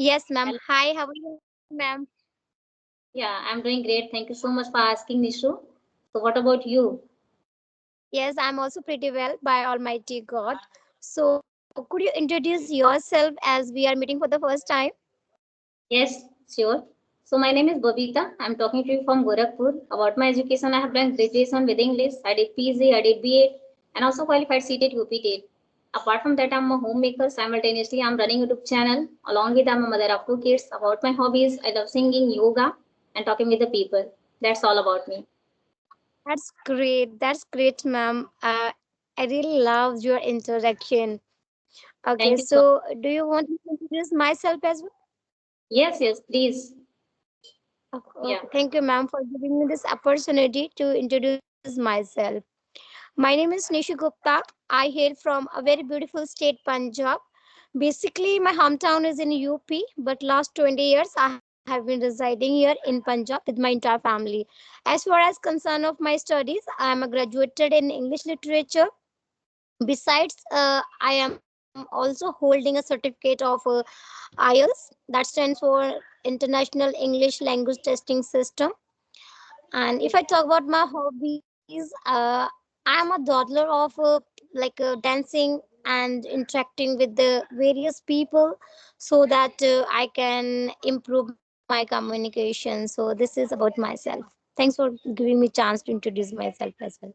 Yes, ma'am. Hello. Hi, how are you, ma'am? Yeah, I'm doing great. Thank you so much for asking, Nishu. So, what about you? Yes, I'm also pretty well by Almighty God. So, could you introduce yourself as we are meeting for the first time? Yes, sure. So, my name is Babita. I'm talking to you from Gorakhpur. About my education, I have done graduation with English. I did PG, I did B.Ed, and also qualified CTET, UPTET. Apart from that, I'm a homemaker. Simultaneously, I'm running a YouTube channel. Along with, I'm a mother of two kids. About my hobbies, I love singing, yoga, and talking with the people. That's all about me. That's great. That's great, ma'am. I really love your introduction. Okay, Thank you so so much. do you want me to introduce myself as well? Yes, please. Yeah. Okay, thank you, ma'am, for giving me this opportunity to introduce myself. My name is Nishu Gupta. I hail from a very beautiful state, Punjab. Basically, my hometown is in UP, but last 20 years I have been residing here in Punjab with my entire family. As far as concern of my studies, I am a graduated in English literature. Besides, I am also holding a certificate of IELTS, that stands for International English Language Testing System. And if I talk about my hobbies, I am a dawdler of dancing and interacting with the various people so that I can improve my communication. So this is about myself. Thanks for giving me chance to introduce myself as well.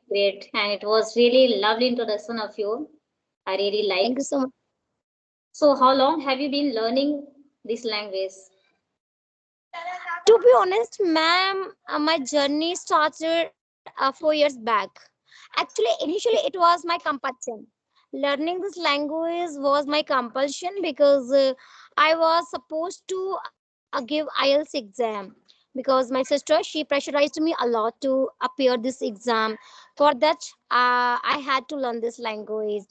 Great. And it was really lovely introduction of you. I really Thank you like. so much. So how long have you been learning this language? To be honest, ma'am, my journey started 4 years back. Actually, initially it was my compulsion. Learning this language was my compulsion because I was supposed to give IELTS exam because my sister she pressurized me a lot to appear this exam. For that, I had to learn this language,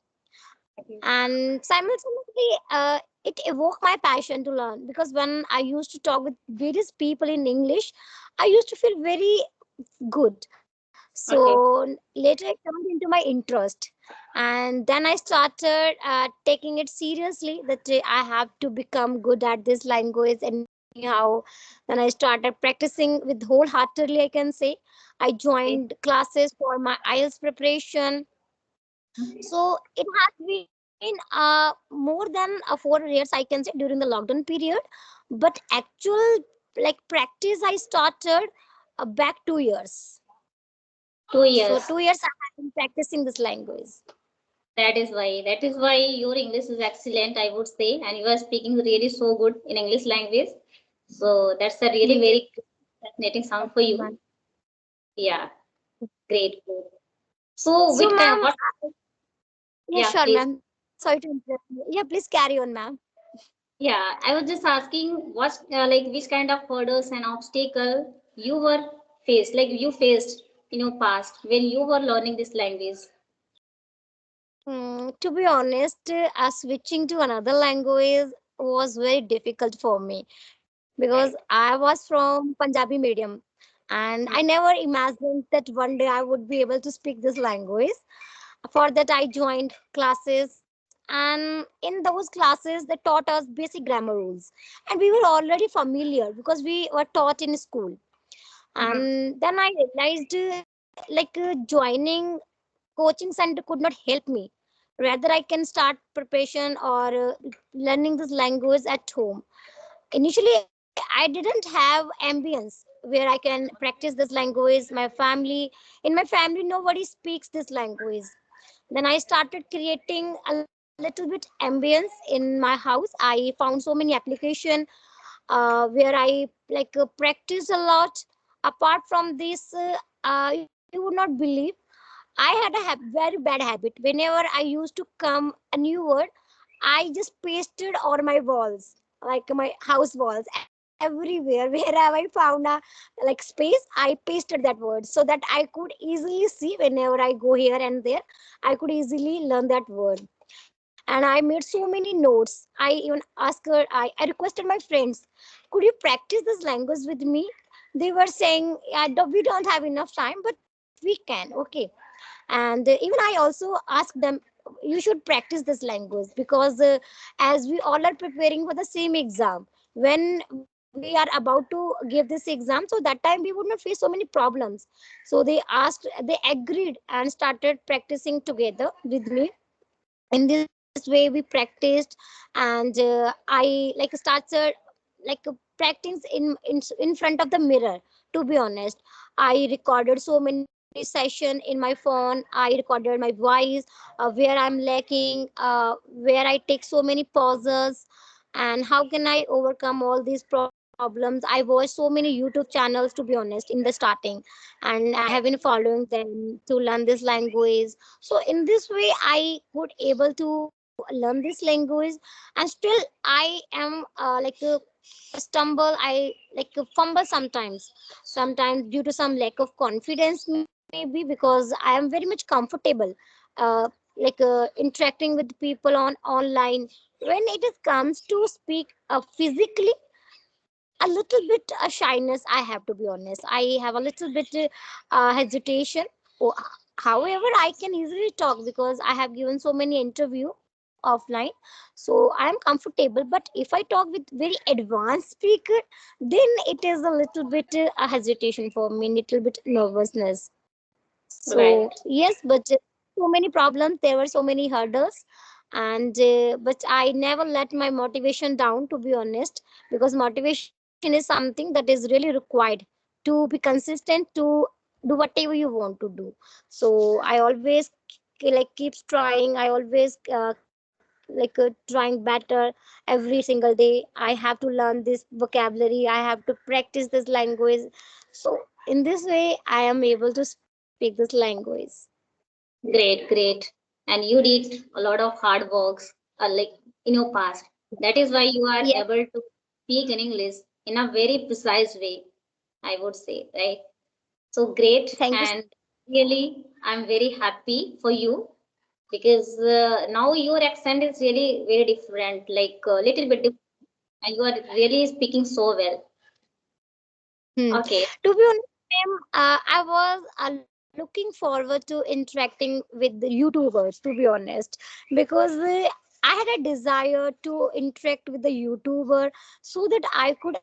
and simultaneously it evoked my passion to learn because when I used to talk with various people in English, I used to feel very good. Okay. So later it turned into my interest, and then I started taking it seriously that I have to become good at this language anyhow. Then I started practicing with wholeheartedly, I can say. I Okay. joined classes for my IELTS preparation. So it has been more than 4 years, I can say, during the lockdown period. But actual practice, I started back 2 years. 2 years. So 2 years I have been practicing this language. That is why. That is why your English is excellent, I would say, and you are speaking really so good in English language. So that's a really Yes, very fascinating sound for you. ma'am. Yeah. Great. Great. So So, which kind? ma'am, What? yeah, Yeah. sure, Please. ma'am. Sorry to interrupt you. Yeah, please carry on, ma'am. Yeah. I was just asking what like which kind of hurdles and obstacle you were faced, like you faced in your past when you were learning this language. To be honest, switching to another language was very difficult for me because I was from Punjabi medium, and I never imagined that one day I would be able to speak this language. For that, I joined classes, and in those classes, they taught us basic grammar rules, and we were already familiar because we were taught in school. Mhm. And then I realized, joining coaching center could not help me. Rather, I can start preparation or learning this language at home. Initially, I didn't have ambience where I can practice this language. In my family, nobody speaks this language. Then I started creating a little bit ambience in my house. I found so many application where I practice a lot. Apart from this, you would not believe I had a very bad habit. Whenever I used to come a new word, I just pasted on my walls, like my house walls, everywhere. Wherever I found a space, I pasted that word so that I could easily see whenever I go here and there. I could easily learn that word. And I made so many notes. I even I requested my friends, could you practice this language with me? They were saying, yeah, we don't have enough time, but we can. Okay. And even I also asked them, you should practice this language, because as we all are preparing for the same exam, when we are about to give this exam, so that time we would not face so many problems. So they agreed and started practicing together with me. In this way we practiced, and I like started like practice in front of the mirror. To be honest, I recorded so many session in my phone. I recorded my voice, where I'm lacking, where I take so many pauses, and how can I overcome all these problems. I watched so many YouTube channels, to be honest, in the starting, and I have been following them to learn this language. So in this way I could able to learn this language. And still I am stumble, I fumble sometimes, sometimes due to some lack of confidence, maybe because I am very much comfortable uh, interacting with people on online. When it is comes to speak physically, a little bit shyness, I have to be honest. I have a little bit hesitation. Oh, however, I can easily talk because I have given so many interview offline, so I am comfortable. But if I talk with very advanced speaker, then it is a little bit a hesitation for me, little bit nervousness. So Right. yes, but so many problems, there were so many hurdles, and but I never let my motivation down, to be honest, because motivation is something that is really required to be consistent, to do whatever you want to do. So I always keeps trying. I always trying better every single day. I have to learn this vocabulary, I have to practice this language. So in this way I am able to speak this language. Great, great. And you did a lot of hard works, like in your past. That is why you are Yes, able to speak in English in a very precise way, I would say, right? So great. thank you. And really, I'm very happy for you because now your accent is really very different, like a little bit different, and you are really speaking so well. Okay. To be honest, ma'am, I was looking forward to interacting with the YouTubers, to be honest, because I had a desire to interact with the YouTuber so that I could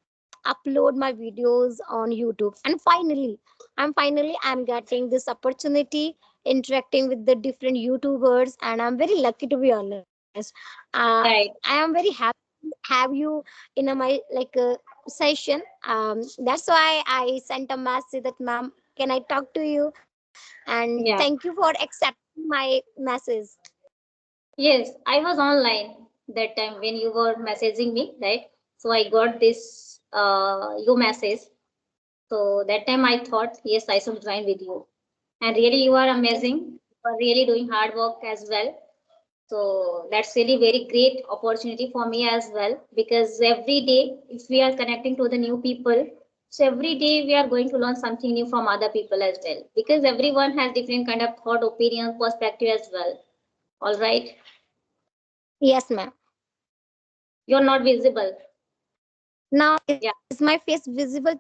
upload my videos on YouTube. And I'm getting this opportunity interacting with the different YouTubers, and I'm very lucky, to be honest. I Right. am very happy to have you in my session. That's why I sent a message that, ma'am, can I talk to you? And thank you Yeah. for accepting my message. Yes, I was online that time when you were messaging me, right? So I got this your message. So that time I thought, yes, I should join with you. And really, you are amazing. You are really doing hard work as well. So that's really very great opportunity for me as well because every day, if we are connecting to the new people, so every day we are going to learn something new from other people as well because everyone has different kind of thought, opinion, perspective as well. All right, Yes, ma'am. you're not visible. Now, is Yeah. my face visible?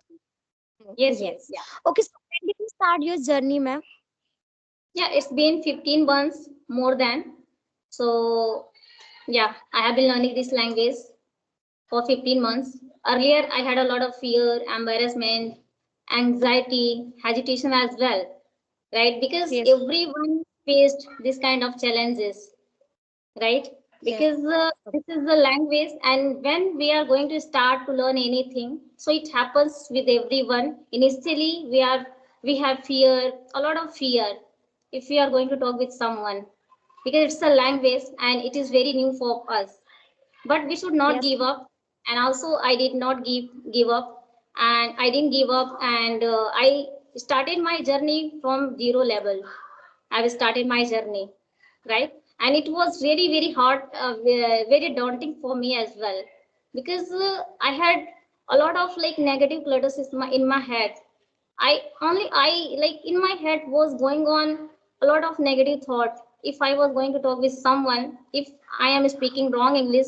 Yes. Yes. Yeah. Okay, so when did you start your journey, ma'am? Yeah. It's been 15 months more than. So yeah, I have been learning this language for 15 months. Earlier, I had a lot of fear, embarrassment, anxiety, agitation as well, right? Because Yes. everyone faced this kind of challenges, right? Yes. Because this is the language, and when we are going to start to learn anything, so it happens with everyone. Initially, we have fear, a lot of fear, if we are going to talk with someone, because it's a language and it is very new for us, but we should not Yes. give up. And also I did not give up, and I didn't give up, and I started my journey from zero level. I started my journey, right? And it was very very hard, very daunting for me as well because I had a lot of like negative clutters in my head. I like in my head was going on a lot of negative thought. If I was going to talk with someone, if I am speaking wrong English,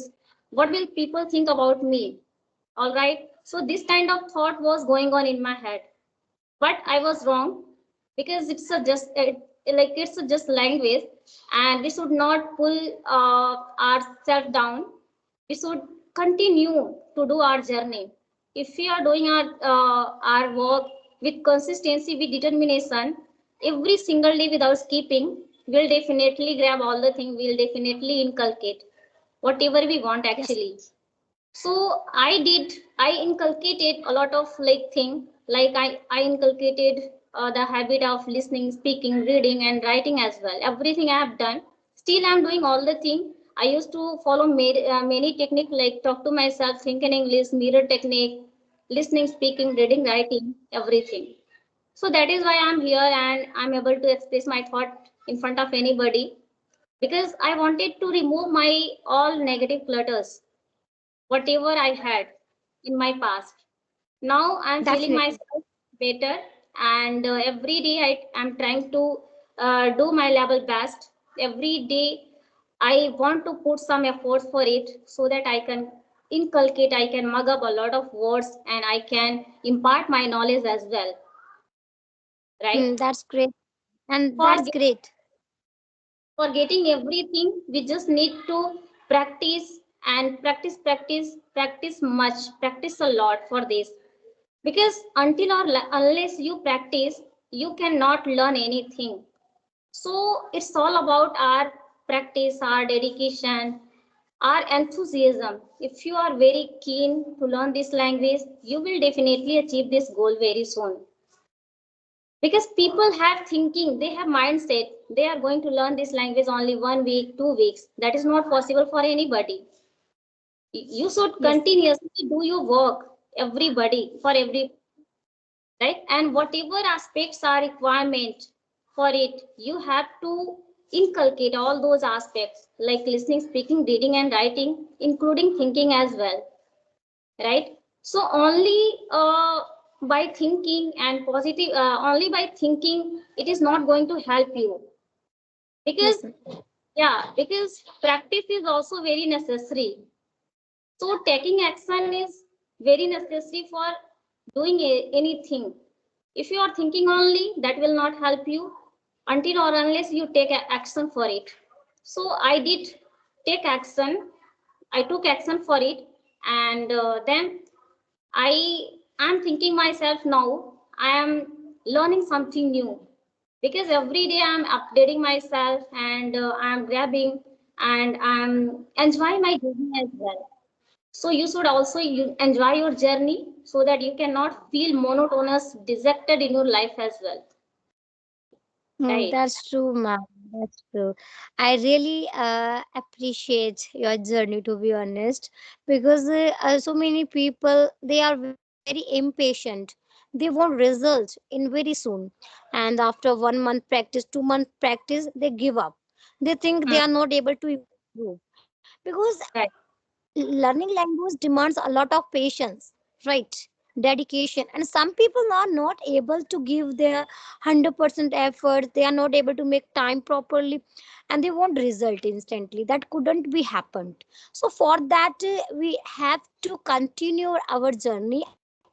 what will people think about me? All right, so this kind of thought was going on in my head, but I was wrong because it's a just like it's a just language. and we should not pull ourselves down. We should continue to do our journey. If we are doing our work with consistency, with determination, every single day without skipping, we'll definitely grab all the things. We'll definitely inculcate whatever we want Yes. actually. So I inculcated a lot of like thing, like I inculcated the habit of listening, speaking, reading, and writing as well. Everything I have done, still I'm doing all the thing. I used to follow many technique like talk to myself, think in English, mirror technique, listening, speaking, reading, writing, everything. So that is why I'm here and I'm able to express my thought in front of anybody, because I wanted to remove my all negative clutters, whatever I had in my past. Now I'm feeling Definitely. myself better, and every day I'm trying to do my level best. Every day I want to put some efforts for it so that I can inculcate, I can mug up a lot of words, and I can impart my knowledge as well, right? That's great. And For that's great. for getting everything, we just need to practice and practice, practice, practice much, practice a lot for this. Because until or unless you practice, you cannot learn anything. So it's all about our practice, our dedication, our enthusiasm. If you are very keen to learn this language, you will definitely achieve this goal very soon. Because people have thinking, they have mindset, they are going to learn this language only 1 week, 2 weeks. That is not possible for anybody. You should Yes. continuously do your work, everybody, for every, right? And whatever aspects are requirement for it, you have to inculcate all those aspects like listening, speaking, reading, and writing, including thinking as well, right? So only by thinking and positive, only by thinking, it is not going to help you, because Yes. yeah, because practice is also very necessary. So taking action is very necessary for doing anything. If you are thinking only, that will not help you until or unless you take action for it. So I did take action. I took action for it, and then I am thinking myself now. I am learning something new, because every day I'm updating myself, and I'm grabbing, and I'm enjoying my journey as well. So you should also enjoy your journey so that you cannot feel monotonous, dejected in your life as well. Right. That's true, ma'am. That's true. I really appreciate your journey, to be honest, because so many people, they are very impatient. They want results in very soon, and after 1 month practice, 2 month practice, they give up. They think they Mm, are not able to improve because right. learning language demands a lot of patience, right? Dedication, and some people are not able to give their 100% effort. They are not able to make time properly, and they want result instantly. That couldn't be happened. So for that, we have to continue our journey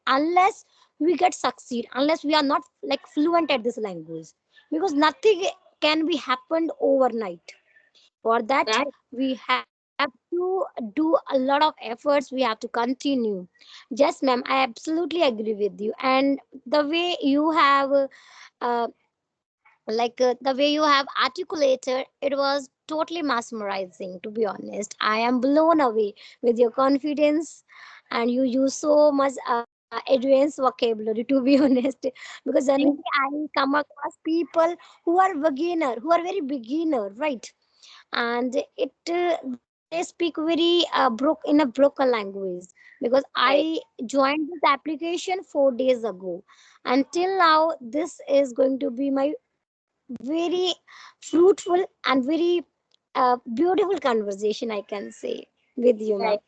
unless we get succeed, unless we are not like fluent at this language, because nothing can be happened overnight. For that, Right. we have to do a lot of efforts. We have to continue. Yes, ma'am, I absolutely agree with you. And the way you have uh, the way you have articulated, it was totally mesmerizing, to be honest. I am blown away with your confidence, and you use so much advanced vocabulary, to be honest. Because generally Thank I come across people who are beginner, who are very beginner, right? And it they speak very in a broken language, because you. I joined this application 4 days ago. Until now, this is going to be my very fruitful and very beautiful conversation, I can say, with you, ma'am. Right.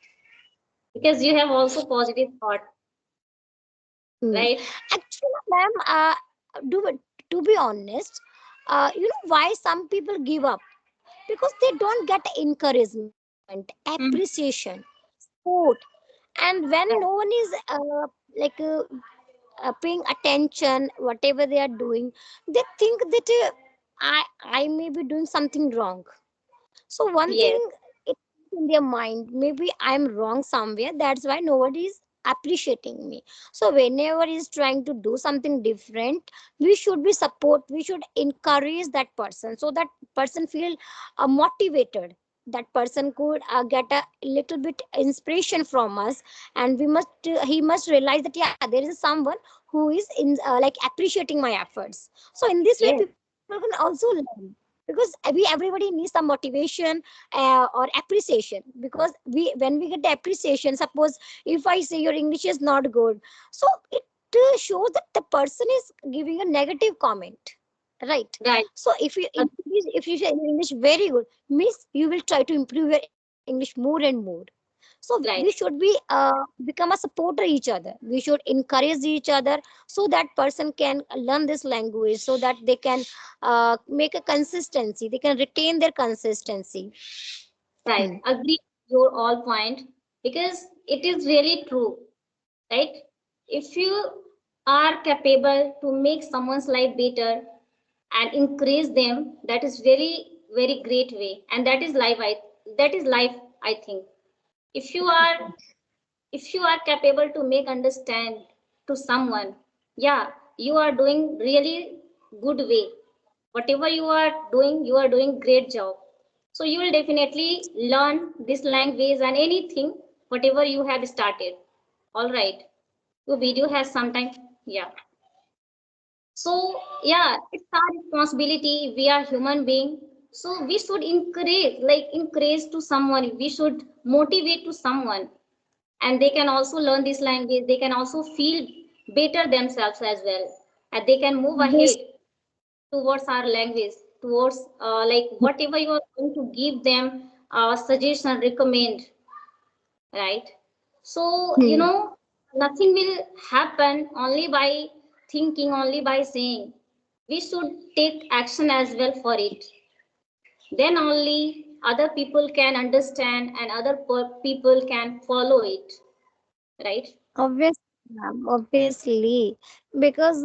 Because you have also positive thought, Hmm. right? Actually, ma'am, do, to be honest, you know why some people give up? Because they don't get encouragement, Mm, appreciation, support. And when no right. one is like paying attention whatever they are doing, they think that I may be doing something wrong. So one Yes. thing is in their mind, maybe I'm wrong somewhere. That's why nobody is appreciating me. So whenever he's trying to do something different, we should be support. We should encourage that person so that person feel motivated. That person could get a little bit inspiration from us, and we must he must realize that yeah, there is someone who is in like appreciating my efforts. So in this way, Yes. people can also learn because everybody needs some motivation or appreciation, because we when we get the appreciation, suppose if I say your English is not good, so it shows that the person is giving a negative comment, right? Right. So if you say your English very good, means you will try to improve your English more and more. So we should Right. be become a supporter each other. We should encourage each other so that person can learn this language, so that they can make a consistency, they can retain their consistency. Right. Hmm. Agree with your all point because it is really true, right? If you are capable to make someone's life better and increase them, that is very great way, and that is life. I think if you are if you are capable to make understand to someone, yeah, you are doing really good way. Whatever you are doing great job. So you will definitely learn this language and anything whatever you have started. All right, your video has sometime. Yeah. So yeah, it's our responsibility. We are human being. So we should encourage to someone. We should motivate to someone, and they can also learn this language. They can also feel better themselves as well, and they can move This ahead towards our language, towards like whatever you are going to give them suggestion, recommend, right? So, hmm. nothing will happen only by thinking, only by saying. We should take action as well for it. Then only other people can understand and other people can follow it, right? Obviously, ma'am, obviously, because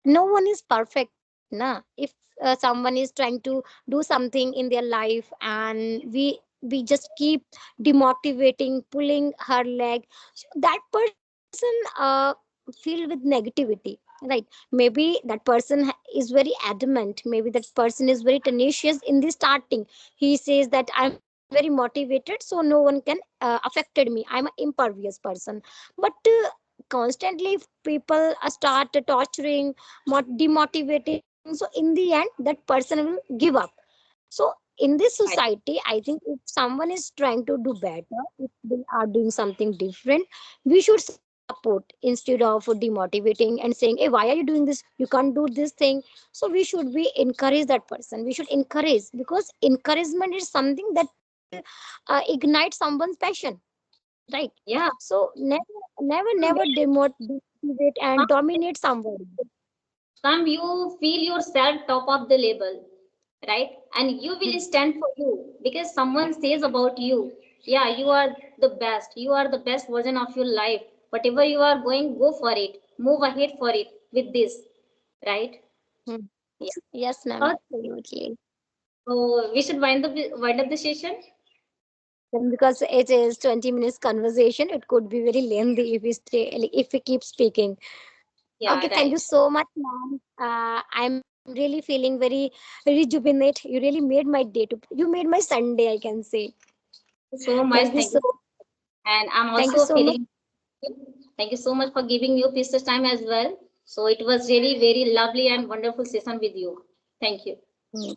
no one is perfect na. If someone is trying to do something in their life and we just keep demotivating, pulling her leg, so that person filled with negativity, right? Maybe that person is very adamant, maybe that person is very tenacious in the starting. He says that I'm very motivated, so no one can affected me, I'm an impervious person. But constantly if people start torturing, demotivating, so in the end that person will give up. So in this Right. society, I think if someone is trying to do better, if they are doing something different, we should support instead of demotivating and saying, hey, why are you doing this, you can't do this thing. So we should be encourage that person, we should encourage, because encouragement is something that ignites someone's passion, right? Yeah. So never demotivate and dominate somebody. Come, you feel yourself top of the level, right? And you will stand for you because someone says about you, yeah, you are the best. You are the best version of your life. Whatever you are going, go for it. Move ahead for it with this, right? Hmm. Yeah. Yes, ma'am, Okay. absolutely. So we should wind up the session. And because it is 20 minutes conversation, it could be very lengthy if we stay, like, if we keep speaking. Yeah, Okay, thank you right. so much, ma'am. I'm really feeling very rejuvenate. You really made my day to, you made my Sunday, I can say. So much. Thank you Thank you. so, And I'm thank you also so much. feeling thank you so much for giving your precious time as well. So it was really very lovely and wonderful session with you. Thank you. Hmm.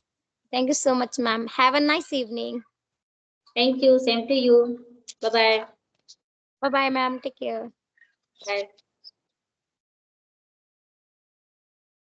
Thank you so much, ma'am. Have a nice evening. Thank you. Same to you. Bye bye. Bye bye, ma'am. Take care. Bye.